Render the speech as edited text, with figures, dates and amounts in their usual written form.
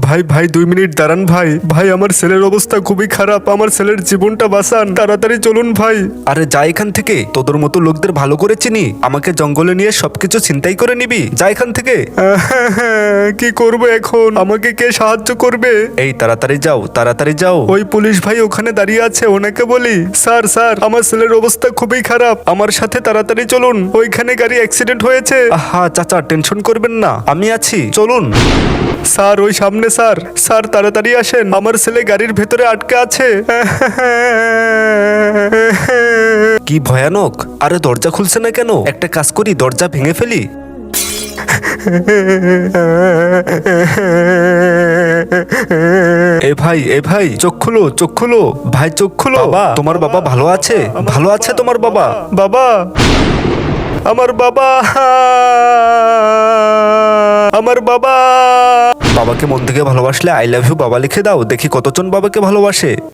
ভাই ভাই 2 মিনিট দাঁড়ান ভাই। ভাই আমার ছেলের অবস্থা খুবই খারাপ, আমার ছেলের জীবনটা বাঁচান, তাড়াতাড়ি চলুন ভাই। আরে যা এখান থেকে, তোদের মতো লোকদের ভালো করে চিনি, আমাকে জঙ্গলে নিয়ে সবকিছু ছিনতাই করে নিবি, যা এখান থেকে। কি করব এখন, আমাকে কে সাহায্য করবে? এই তাড়াতাড়ি যাও, তাড়াতাড়ি যাও। ওই পুলিশ ভাই ওখানে দাঁড়িয়ে আছে, ওনাকে বলি স্যার স্যার আমার ছেলের অবস্থা খুবই খারাপ, আমার সাথে তাড়াতাড়ি চলুন, ওইখানে গাড়ি অ্যাক্সিডেন্ট হয়েছে। আহা চাচা, টেনশন করবেন না, আমি আছি, চলুন। স্যার ওই সামনে স্যার, স্যার তাড়াতাড়ি আসেন, আমার ছেলে গাড়ির ভেতরে আটকে আছে। কি ভয়ানক! আরে দরজা খুলছে না কেন? একটা কাজ করি, দরজা ভেঙে ফেলি। এ ভাই চোখ খুলো, চোখ খুলো, ভাই চোখ খুলো। বাবা, তোমার বাবা ভালো আছে? ভালো আছে তোমার বাবা? বাবা, আমার বাবা, আমার বাবা। বাবাকে মন থেকে ভালোবাসলে আই লাভ ইউ বাবা লিখে দাও, দেখি কতজন বাবাকে ভালোবাসে।